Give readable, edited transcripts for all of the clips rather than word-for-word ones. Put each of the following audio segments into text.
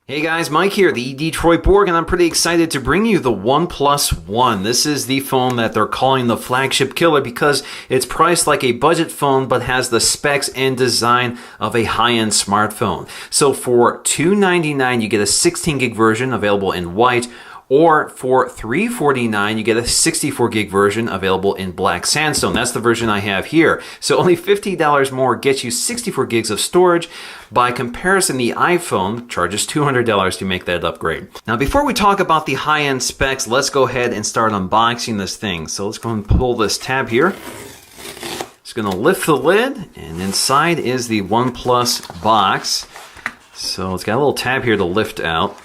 Hey guys, Mike here, the Detroit Borg, and I'm pretty excited to bring you the OnePlus One. This is the phone that they're calling the flagship killer because it's priced like a budget phone but has the specs and design of a high-end smartphone. So for $299, you get a 16 gig version available in white, or for $349, you get a 64 gig version available in black sandstone. That's the version I have here. So only $50 more gets you 64 gigs of storage. By comparison, the iPhone charges $200 to make that upgrade. Now, before we talk about the high-end specs, let's go ahead and start unboxing this thing. So let's go and pull this tab here. Just gonna lift the lid, and inside is the OnePlus box. So it's got a little tab here to lift out.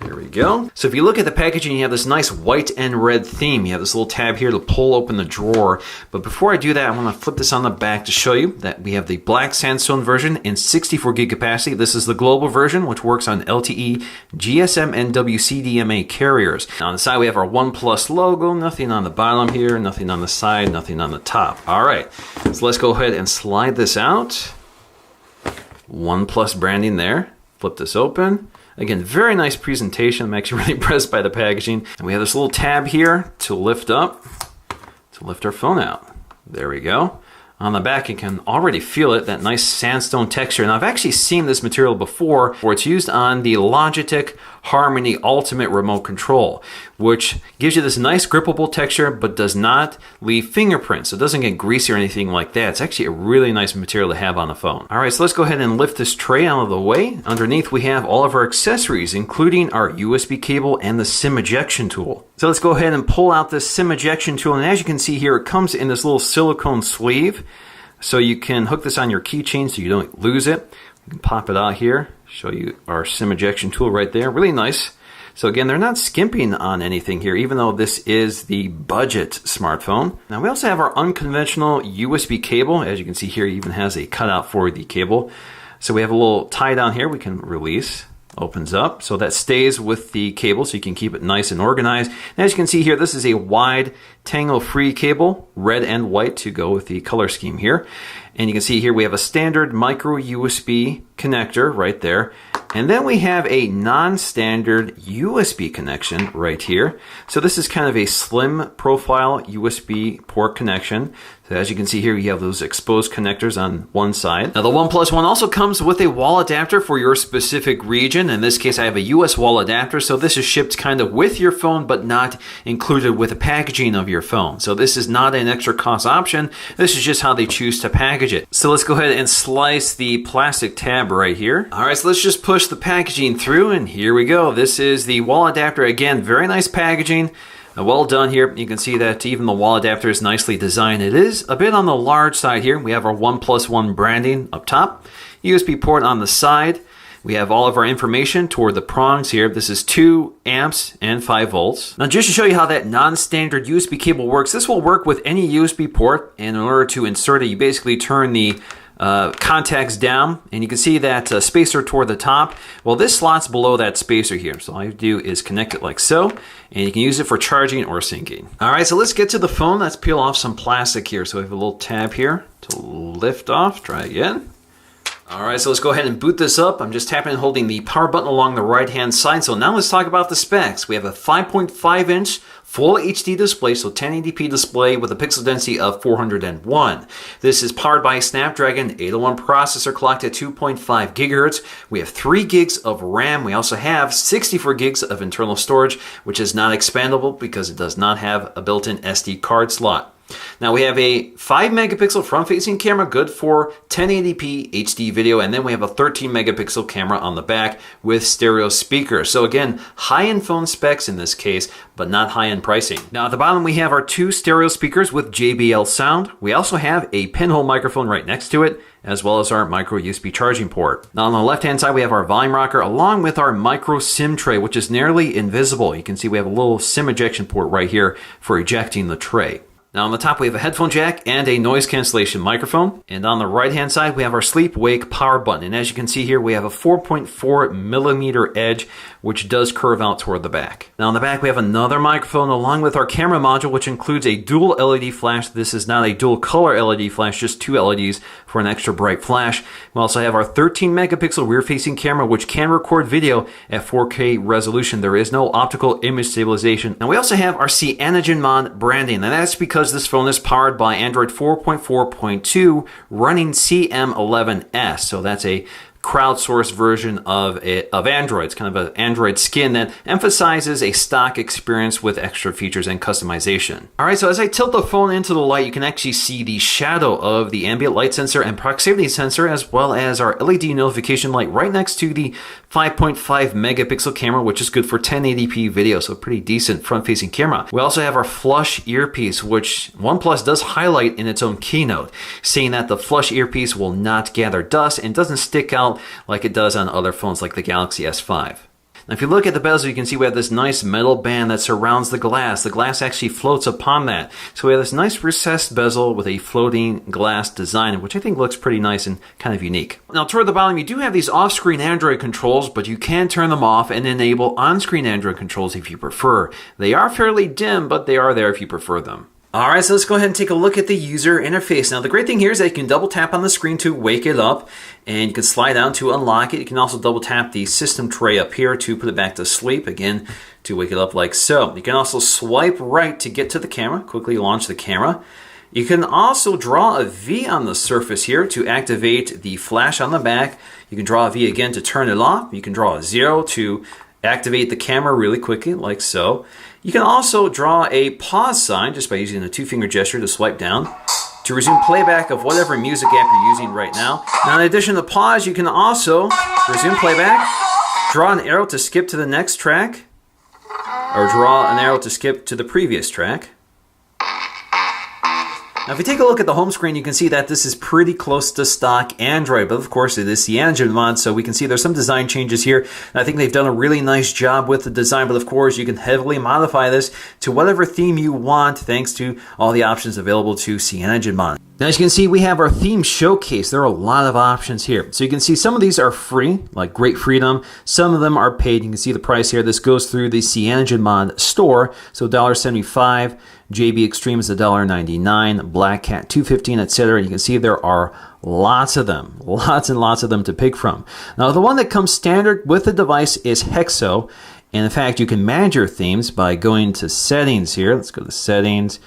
There we go. So if you look at the packaging, you have this nice white and red theme. You have this little tab here to pull open the drawer. But before I do that, I want to flip this on the back to show you that we have the black sandstone version in 64 gig capacity. This is the global version, which works on LTE, GSM, and WCDMA carriers. Now on the side, we have our OnePlus logo. Nothing on the bottom here, nothing on the side, nothing on the top. All right, so let's go ahead and slide this out. OnePlus branding there. Flip this open. Again, very nice presentation. I'm actually really impressed by the packaging. And we have this little tab here to lift up, to lift our phone out. There we go. On the back, you can already feel it, that nice sandstone texture. And I've actually seen this material before, where it's used on the Logitech Harmony Ultimate Remote Control, which gives you this nice grippable texture, but does not leave fingerprints. So it doesn't get greasy or anything like that. It's actually a really nice material to have on the phone. All right, so let's go ahead and lift this tray out of the way. Underneath, we have all of our accessories, including our USB cable and the SIM ejection tool. So let's go ahead and pull out this SIM ejection tool. And as you can see here, it comes in this little silicone sleeve. So you can hook this on your keychain so you don't lose it. You can pop it out here, show you our SIM ejection tool right there. Really nice. So again, they're not skimping on anything here, even though this is the budget smartphone. Now we also have our unconventional USB cable. As you can see here, it even has a cutout for the cable. So we have a little tie down here we can release. Opens up, so that stays with the cable so you can keep it nice and organized. And as you can see here, this is a wide tangle-free cable, red and white to go with the color scheme here. And you can see here we have a standard micro USB connector right there. And then we have a non-standard USB connection right here. So this is kind of a slim profile USB port connection. So as you can see here, you have those exposed connectors on one side. Now the OnePlus One also comes with a wall adapter for your specific region. In this case, I have a US wall adapter. So this is shipped kind of with your phone, but not included with the packaging of your phone. So this is not an extra cost option. This is just how they choose to package it. So let's go ahead and slice the plastic tab right here. All right, so let's just push the packaging through, and here we go. This is the wall adapter. Again, very nice packaging. Well done here. You can see that even the wall adapter is nicely designed. It is a bit on the large side here. We have our OnePlus One branding up top, USB port on the side. We have all of our information toward the prongs here. This is 2 amps and 5 volts. Now just to show you how that non-standard USB cable works, this will work with any USB port, and in order to insert it, you basically turn the contacts down, and you can see that spacer toward the top. Well, this slots below that spacer here. So all you do is connect it like so, and you can use it for charging or syncing. All right, so let's get to the phone. Let's peel off some plastic here. So we have a little tab here to lift off. Try again. All right, so let's go ahead and boot this up. I'm just tapping and holding the power button along the right-hand side. So now let's talk about the specs. We have a 5.5-inch full HD display, so 1080p display with a pixel density of 401. This is powered by a Snapdragon 801 processor clocked at 2.5 gigahertz. We have 3 gigs of RAM. We also have 64 gigs of internal storage, which is not expandable because it does not have a built-in SD card slot. Now we have a 5 megapixel front-facing camera, good for 1080p HD video, and then we have a 13 megapixel camera on the back with stereo speakers. So again, high-end phone specs in this case, but not high-end pricing. Now at the bottom we have our 2 stereo speakers with JBL sound. We also have a pinhole microphone right next to it, as well as our micro USB charging port. Now on the left-hand side we have our volume rocker along with our micro SIM tray, which is nearly invisible. You can see we have a little SIM ejection port right here for ejecting the tray. Now on the top we have a headphone jack and a noise cancellation microphone. And on the right hand side we have our sleep wake power button. And as you can see here we have a 4.4 millimeter edge which does curve out toward the back. Now on the back we have another microphone along with our camera module which includes a dual LED flash. This is not a dual color LED flash, just two LEDs for an extra bright flash. We also have our 13 megapixel rear facing camera which can record video at 4K resolution. There is no optical image stabilization. And we also have our CyanogenMod branding, and that's because this phone is powered by Android 4.4.2 running CM11S. So that's a crowdsourced version of Android. It's kind of an Android skin that emphasizes a stock experience with extra features and customization. All right, so as I tilt the phone into the light, you can actually see the shadow of the ambient light sensor and proximity sensor, as well as our LED notification light right next to the 5.5 megapixel camera, which is good for 1080p video, so pretty decent front-facing camera. We also have our flush earpiece, which OnePlus does highlight in its own keynote, saying that the flush earpiece will not gather dust and doesn't stick out like it does on other phones like the Galaxy S5. Now if you look at the bezel, you can see we have this nice metal band that surrounds the glass. The glass actually floats upon that. So we have this nice recessed bezel with a floating glass design, which I think looks pretty nice and kind of unique. Now toward the bottom, you do have these off-screen Android controls, but you can turn them off and enable on-screen Android controls if you prefer. They are fairly dim, but they are there if you prefer them. Alright, so let's go ahead and take a look at the user interface. Now the great thing here is that you can double tap on the screen to wake it up, and you can slide down to unlock it. You can also double tap the system tray up here to put it back to sleep, again to wake it up like so. You can also swipe right to get to the camera, quickly launch the camera. You can also draw a V on the surface here to activate the flash on the back. You can draw a V again to turn it off. You can draw a 0 to activate the camera really quickly like so. You can also draw a pause sign just by using a two-finger gesture to swipe down to resume playback of whatever music app you're using right now. Now in addition to pause, you can also resume playback, draw an arrow to skip to the next track, or draw an arrow to skip to the previous track. Now if you take a look at the home screen, you can see that this is pretty close to stock Android, but of course it is CyanogenMod, so we can see there's some design changes here. I think they've done a really nice job with the design, but of course you can heavily modify this to whatever theme you want thanks to all the options available to CyanogenMod. Now as you can see, we have our theme showcase. There are a lot of options here. So you can see some of these are free, like Great Freedom. Some of them are paid. You can see the price here. This goes through the CyanogenMod store. So $1.75, JB Extreme is $1.99, Black Cat $2.15, etc. You can see there are lots of them, lots and lots of them to pick from. Now the one that comes standard with the device is Hexo. And in fact, you can manage your themes by going to settings here. Let's go to settings.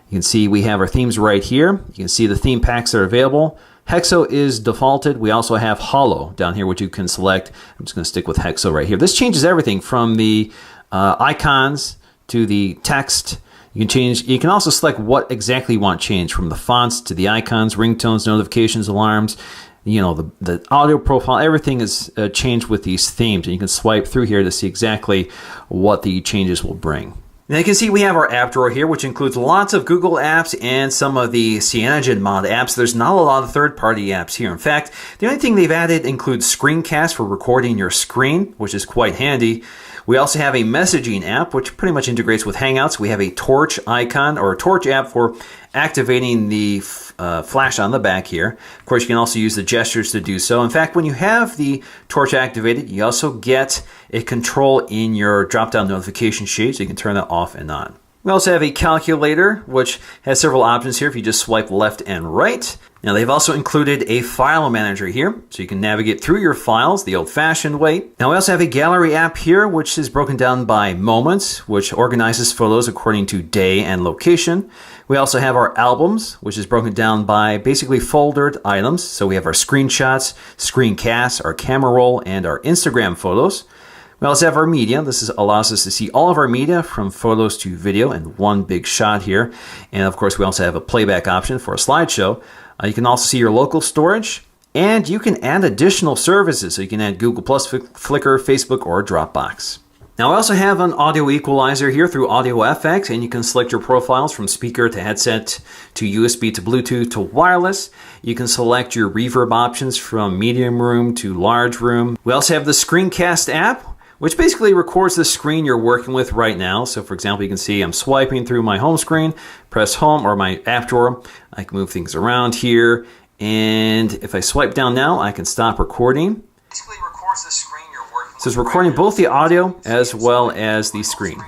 You can see we have our themes right here. You can see the theme packs that are available. Hexo is defaulted. We also have Holo down here, which you can select. I'm just going to stick with Hexo right here. This changes everything from the icons to the text. You can also select what exactly you want changed, from the fonts to the icons, ringtones, notifications, alarms. You know, the audio profile, everything is changed with these themes. And you can swipe through here to see exactly what the changes will bring. Now you can see we have our app drawer here, which includes lots of Google apps and some of the CyanogenMod apps. There's not a lot of third-party apps here. In fact, the only thing they've added includes Screencast for recording your screen, which is quite handy. We also have a messaging app, which pretty much integrates with Hangouts. We have a torch icon, or a torch app, for activating the flash on the back here. Of course, you can also use the gestures to do so. In fact, when you have the torch activated, you also get a control in your drop-down notification shade, so you can turn that off and on. We also have a calculator, which has several options here if you just swipe left and right. Now they've also included a file manager here, so you can navigate through your files the old-fashioned way. Now we also have a gallery app here, which is broken down by moments, which organizes photos according to day and location. We also have our albums, which is broken down by basically foldered items. So we have our screenshots, screencasts, our camera roll, and our Instagram photos. We also have our media. This allows us to see all of our media from photos to video in one big shot here. And of course, we also have a playback option for a slideshow. You can also see your local storage, and you can add additional services. So you can add Google+, Flickr, Facebook, or Dropbox. Now I also have an audio equalizer here through Audio FX, and you can select your profiles from speaker to headset to USB to Bluetooth to wireless. You can select your reverb options from medium room to large room. We also have the Screencast app, which basically records the screen you're working with right now. So for example, you can see I'm swiping through my home screen, press home or my app drawer. I can move things around here. And if I swipe down now, I can stop recording. Basically records the screen you're working with. So it's recording both the audio as well as the screen.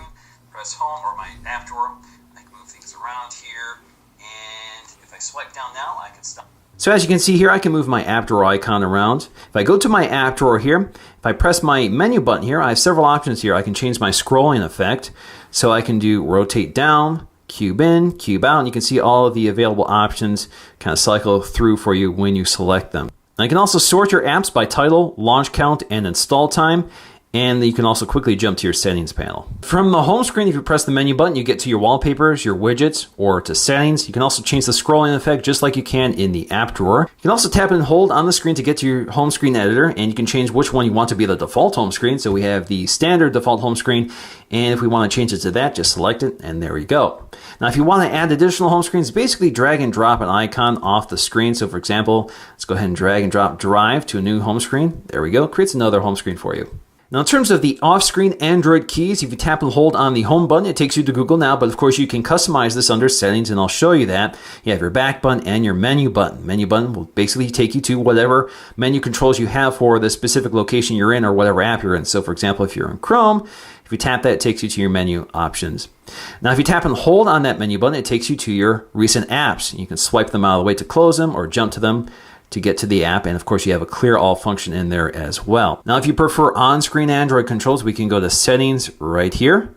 Press home or my app drawer. I can move things around here. And if I swipe down now, I can stop. So as you can see here, I can move my app drawer icon around. If I go to my app drawer here, if I press my menu button here, I have several options here. I can change my scrolling effect. So I can do rotate down, cube in, cube out, and you can see all of the available options kind of cycle through for you when you select them. I can also sort your apps by title, launch count, and install time. And you can also quickly jump to your settings panel. From the home screen, if you press the menu button, you get to your wallpapers, your widgets, or to settings. You can also change the scrolling effect just like you can in the app drawer. You can also tap and hold on the screen to get to your home screen editor, and you can change which one you want to be the default home screen. So we have the standard default home screen, and if we want to change it to that, just select it, and there we go. Now, if you want to add additional home screens, basically drag and drop an icon off the screen. So for example, let's go ahead and drag and drop Drive to a new home screen. There we go, creates another home screen for you. Now, in terms of the off-screen Android keys, if you tap and hold on the home button, it takes you to Google Now, but of course you can customize this under settings, and I'll show you that. You have your back button and your menu button. Menu button will basically take you to whatever menu controls you have for the specific location you're in or whatever app you're in. So for example, if you're in Chrome, if you tap that, it takes you to your menu options. Now, if you tap and hold on that menu button, it takes you to your recent apps. You can swipe them out of the way to close them or jump to them to get to the app, and of course you have a clear all function in there as well. Now, if you prefer on-screen Android controls, we can go to settings right here,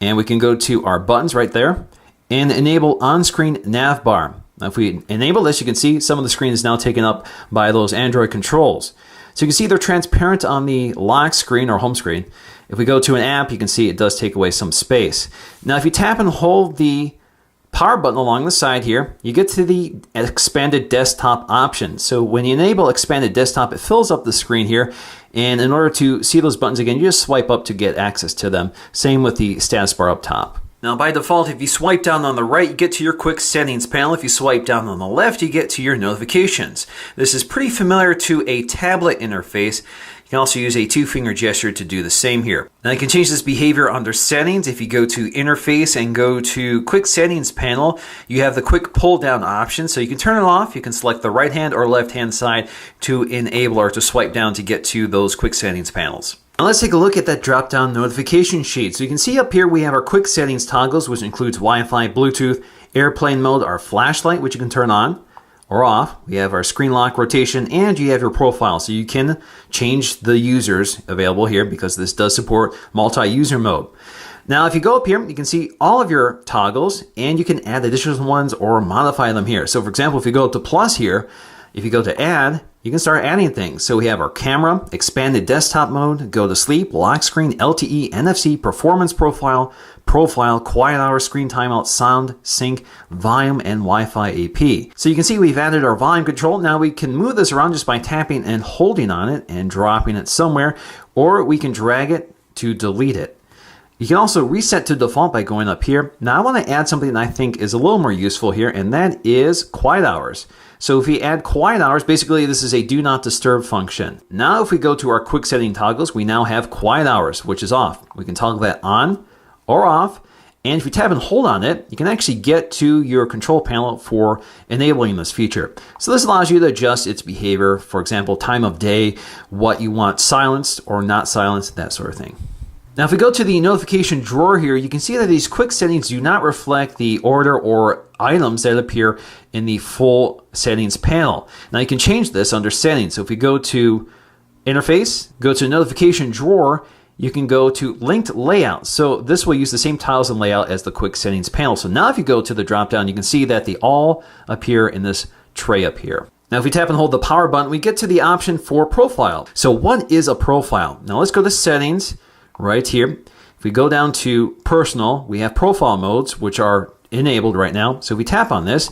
and we can go to our buttons right there and enable on-screen nav bar. Now, if we enable this, you can see some of the screen is now taken up by those Android controls. So you can see they're transparent on the lock screen or home screen. If we go to an app, you can see it does take away some space. Now, if you tap and hold the power button along the side here, you get to the expanded desktop option. So when you enable expanded desktop, it fills up the screen here. And in order to see those buttons again, you just swipe up to get access to them. Same with the status bar up top. Now, by default, if you swipe down on the right, you get to your quick settings panel. If you swipe down on the left, you get to your notifications. This is pretty familiar to a tablet interface. You can also use a two-finger gesture to do the same here. Now, you can change this behavior under settings. If you go to interface and go to quick settings panel, you have the quick pull down option. So you can turn it off. You can select the right hand or left hand side to enable or to swipe down to get to those quick settings panels. Now let's take a look at that drop-down notification sheet. So you can see up here we have our quick settings toggles, which includes Wi-Fi, Bluetooth, airplane mode, our flashlight, which you can turn on or off. We have our screen lock rotation, and you have your profile. So you can change the users available here because this does support multi-user mode. Now, if you go up here, you can see all of your toggles, and you can add additional ones or modify them here. So for example, if you go up to plus here, if you go to add, you can start adding things. So we have our camera, expanded desktop mode, go to sleep, lock screen, LTE, NFC, performance profile, quiet hour, screen timeout, sound, sync, volume, and Wi-Fi AP. So you can see we've added our volume control. Now we can move this around just by tapping and holding on it and dropping it somewhere, or we can drag it to delete it. You can also reset to default by going up here. Now I want to add something that I think is a little more useful here, and that is quiet hours. So if we add quiet hours, basically this is a do not disturb function. Now if we go to our quick setting toggles, we now have quiet hours, which is off. We can toggle that on or off. And if you tap and hold on it, you can actually get to your control panel for enabling this feature. So this allows you to adjust its behavior. For example, time of day, what you want silenced or not silenced, that sort of thing. Now, if we go to the notification drawer here, you can see that these quick settings do not reflect the order or items that appear in the full settings panel. Now, you can change this under settings. So if we go to interface, go to notification drawer, you can go to linked layout. So this will use the same tiles and layout as the quick settings panel. So now if you go to the drop down, you can see that they all appear in this tray up here. Now, if we tap and hold the power button, we get to the option for profile. So what is a profile? Now let's go to settings. Right here, if we go down to personal, we have profile modes, which are enabled right now. So if we tap on this,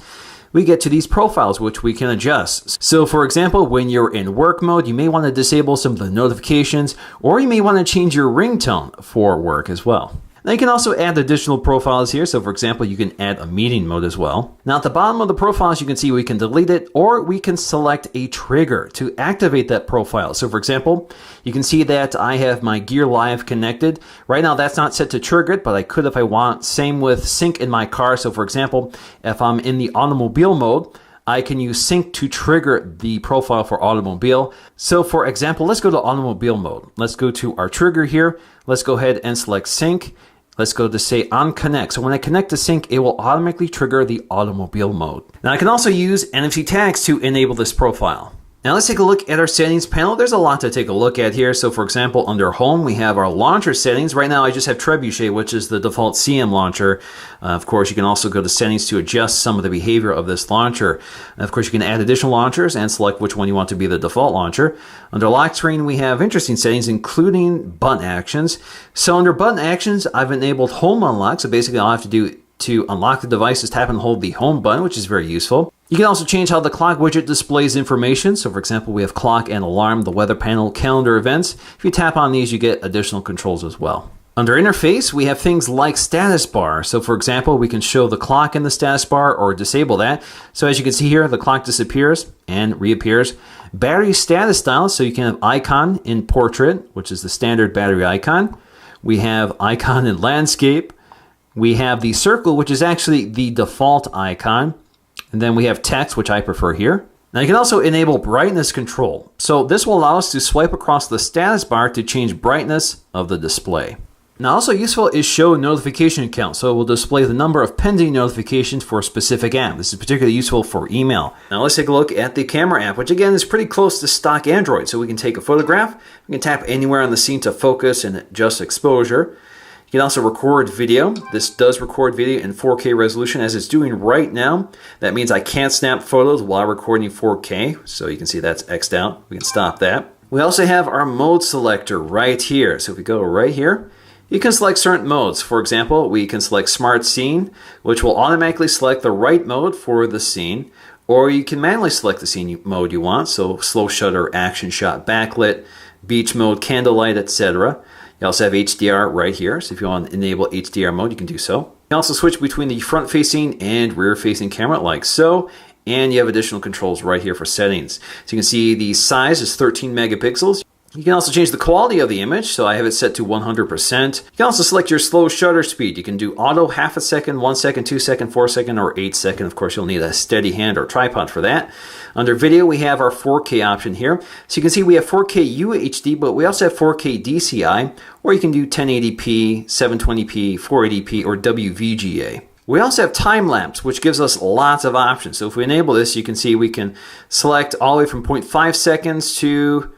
we get to these profiles, which we can adjust. So for example, when you're in work mode, you may want to disable some of the notifications, or you may want to change your ringtone for work as well. Now you can also add additional profiles here. So for example, you can add a meeting mode as well. Now at the bottom of the profiles, you can see we can delete it or we can select a trigger to activate that profile. So for example, you can see that I have my Gear Live connected. Right now that's not set to trigger it, but I could if I want. Same with sync in my car. So for example, if I'm in the automobile mode, I can use sync to trigger the profile for automobile. So for example, let's go to automobile mode. Let's go to our trigger here. Let's go ahead and select sync. Let's go to say on connect. So when I connect to sync, it will automatically trigger the automobile mode. Now I can also use NFC tags to enable this profile. Now let's take a look at our settings panel. There's a lot to take a look at here. So for example, under home, we have our launcher settings. Right now I just have Trebuchet, which is the default CM launcher. Of course, you can also go to settings to adjust some of the behavior of this launcher. And of course, you can add additional launchers and select which one you want to be the default launcher. Under lock screen, we have interesting settings, including button actions. So under button actions, I've enabled home unlock. So basically all I have to do to unlock the device is tap and hold the home button, which is very useful. You can also change how the clock widget displays information. So for example, we have clock and alarm, the weather panel, calendar events. If you tap on these, you get additional controls as well. Under interface, we have things like status bar. So for example, we can show the clock in the status bar or disable that. So as you can see here, the clock disappears and reappears. Battery status style, so you can have icon in portrait, which is the standard battery icon. We have icon in landscape. We have the circle, which is actually the default icon. And then we have text, which I prefer here. Now you can also enable brightness control. So this will allow us to swipe across the status bar to change brightness of the display. Now also useful is show notification count. So it will display the number of pending notifications for a specific app. This is particularly useful for email. Now let's take a look at the camera app, which again is pretty close to stock Android. So we can take a photograph, we can tap anywhere on the scene to focus and adjust exposure. You can also record video. This does record video in 4K resolution as it's doing right now. That means I can't snap photos while recording 4K. So you can see that's X'd out. We can stop that. We also have our mode selector right here. So if we go right here, you can select certain modes. For example, we can select Smart Scene, which will automatically select the right mode for the scene. Or you can manually select the scene mode you want. So slow shutter, action shot, backlit, beach mode, candlelight, etc. You also have HDR right here, so if you want to enable HDR mode, you can do so. You can also switch between the front-facing and rear-facing camera like so, and you have additional controls right here for settings. So you can see the size is 13 megapixels. You can also change the quality of the image, so I have it set to 100%. You can also select your slow shutter speed. You can do auto half a second, 1 second, 2 second, 4 second, or 8 second. Of course, you'll need a steady hand or tripod for that. Under video, we have our 4K option here. So you can see we have 4K UHD, but we also have 4K DCI, or you can do 1080p, 720p, 480p, or WVGA. We also have time lapse, which gives us lots of options. So if we enable this, you can see we can select all the way from 0.5 seconds to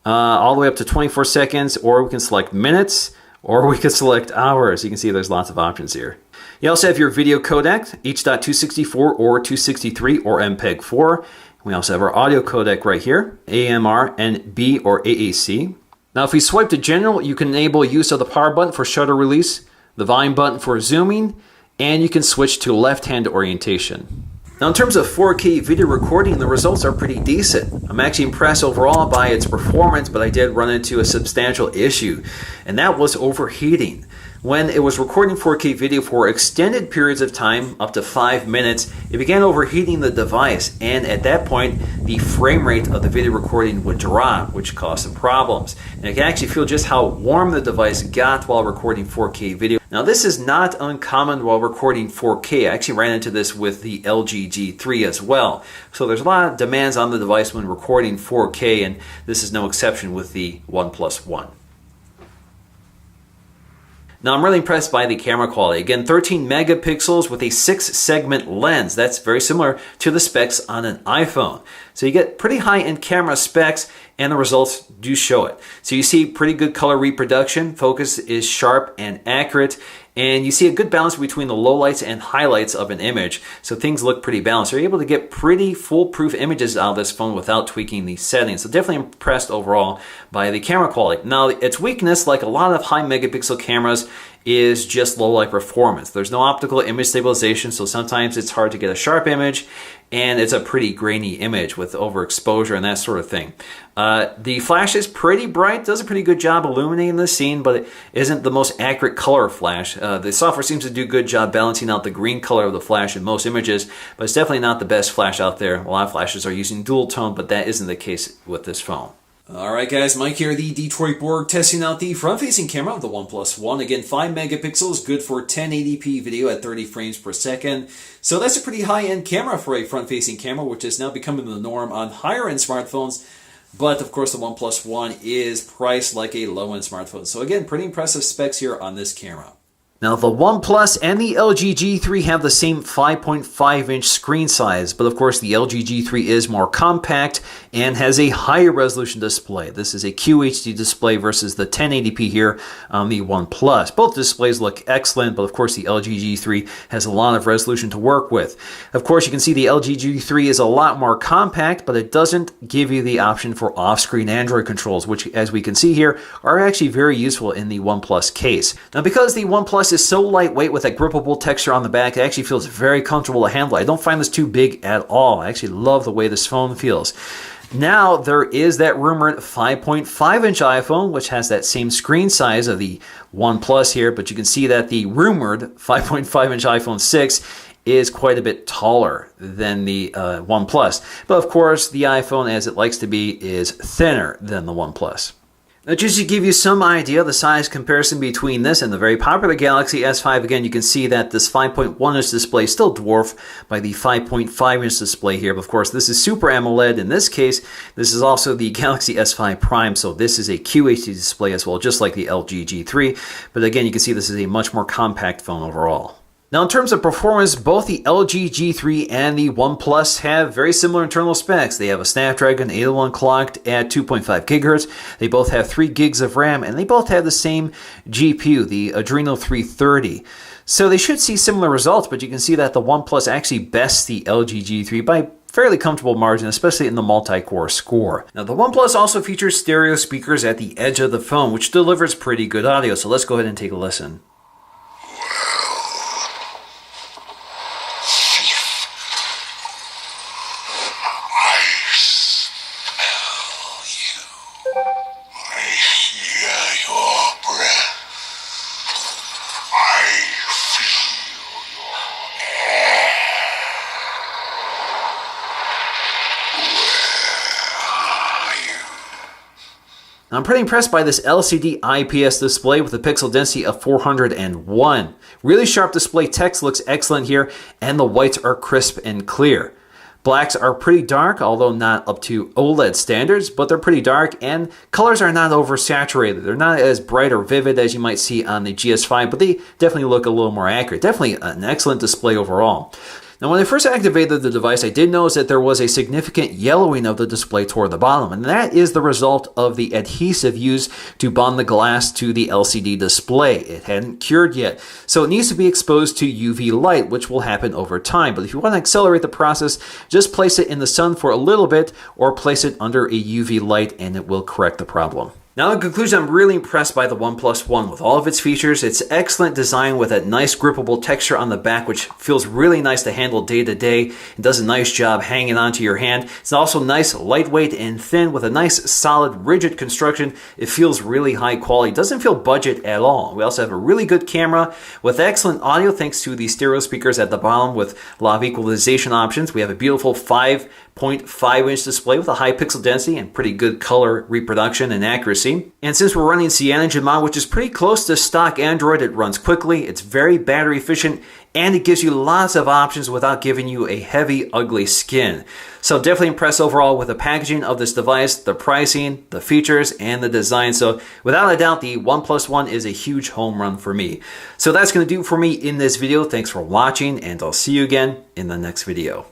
all the way up to 24 seconds, or we can select minutes, or we can select hours. You can see there's lots of options here. You also have your video codec, H.264 or 263 or MPEG-4. We also have our audio codec right here, AMR, NB, or AAC. Now if we swipe to general, you can enable use of the power button for shutter release, the volume button for zooming, and you can switch to left-hand orientation. Now in terms of 4K video recording, the results are pretty decent. I'm actually impressed overall by its performance, but I did run into a substantial issue, and that was overheating. When it was recording 4K video for extended periods of time, up to 5 minutes, it began overheating the device, and at that point, the frame rate of the video recording would drop, which caused some problems. And I can actually feel just how warm the device got while recording 4K video. Now this is not uncommon while recording 4K. I actually ran into this with the LG G3 as well. So there's a lot of demands on the device when recording 4K, and this is no exception with the OnePlus One. Now I'm really impressed by the camera quality. Again, 13 megapixels with a 6-segment lens. That's very similar to the specs on an iPhone. So you get pretty high-end camera specs, and the results do show it. So you see pretty good color reproduction, focus is sharp and accurate, and you see a good balance between the lowlights and highlights of an image. So things look pretty balanced. You're able to get pretty foolproof images out of this phone without tweaking the settings. So definitely impressed overall by the camera quality. Now its weakness, like a lot of high megapixel cameras, is just low light performance. There's no optical image stabilization, so sometimes it's hard to get a sharp image, and it's a pretty grainy image with overexposure and that sort of thing. The flash is pretty bright, does a pretty good job illuminating the scene, but it isn't the most accurate color flash. The software seems to do a good job balancing out the green color of the flash in most images, but it's definitely not the best flash out there. A lot of flashes are using dual tone, but that isn't the case with this phone. Alright guys, Mike here, the Detroit Borg, testing out the front-facing camera of the OnePlus One. Again, 5 megapixels, good for 1080p video at 30 frames per second. So that's a pretty high-end camera for a front-facing camera, which is now becoming the norm on higher-end smartphones. But of course, the OnePlus One is priced like a low-end smartphone. So again, pretty impressive specs here on this camera. Now, the OnePlus and the LG G3 have the same 5.5-inch screen size, but of course the LG G3 is more compact and has a higher resolution display. This is a QHD display versus the 1080p here on the OnePlus. Both displays look excellent, but of course the LG G3 has a lot of resolution to work with. Of course, you can see the LG G3 is a lot more compact, but it doesn't give you the option for off-screen Android controls, which, as we can see here, are actually very useful in the OnePlus case. Now, because the OnePlus is so lightweight with that grippable texture on the back, it actually feels very comfortable to handle. I don't find this too big at all. I actually love the way this phone feels. Now, there is that rumored 5.5-inch iPhone, which has that same screen size of the OnePlus here, but you can see that the rumored 5.5-inch iPhone 6 is quite a bit taller than the OnePlus. But of course, the iPhone, as it likes to be, is thinner than the OnePlus. Now, just to give you some idea of the size comparison between this and the very popular Galaxy S5, again, you can see that this 5.1-inch display is still dwarfed by the 5.5-inch display here. But of course, this is Super AMOLED. In this case, this is also the Galaxy S5 Prime, so this is a QHD display as well, just like the LG G3. But again, you can see this is a much more compact phone overall. Now, in terms of performance, both the LG G3 and the OnePlus have very similar internal specs. They have a Snapdragon 801 clocked at 2.5 gigahertz. They both have 3 gigs of RAM, and they both have the same GPU, the Adreno 330. So they should see similar results, but you can see that the OnePlus actually bests the LG G3 by fairly comfortable margin, especially in the multi-core score. Now, the OnePlus also features stereo speakers at the edge of the phone, which delivers pretty good audio. So let's go ahead and take a listen. I'm pretty impressed by this LCD IPS display with a pixel density of 401. Really sharp display, text looks excellent here, and the whites are crisp and clear. Blacks are pretty dark, although not up to OLED standards, but they're pretty dark, and colors are not oversaturated. They're not as bright or vivid as you might see on the GS5, but they definitely look a little more accurate. Definitely an excellent display overall. Now, when I first activated the device, I did notice that there was a significant yellowing of the display toward the bottom, and that is the result of the adhesive used to bond the glass to the LCD display. It hadn't cured yet, so it needs to be exposed to UV light, which will happen over time. But if you want to accelerate the process, just place it in the sun for a little bit or place it under a UV light and it will correct the problem. Now, in conclusion, I'm really impressed by the OnePlus One with all of its features. It's excellent design with that nice grippable texture on the back, which feels really nice to handle day to day. It does a nice job hanging onto your hand. It's also nice, lightweight, and thin with a nice, solid, rigid construction. It feels really high quality. It doesn't feel budget at all. We also have a really good camera with excellent audio thanks to the stereo speakers at the bottom with a lot of equalization options. We have a beautiful 5.5-inch display with a high pixel density and pretty good color reproduction and accuracy. And since we're running CyanogenMod, which is pretty close to stock Android, it runs quickly, it's very battery efficient, and it gives you lots of options without giving you a heavy, ugly skin. So definitely impressed overall with the packaging of this device, the pricing, the features, and the design. So without a doubt, the OnePlus One is a huge home run for me. So that's going to do it for me in this video. Thanks for watching, and I'll see you again in the next video.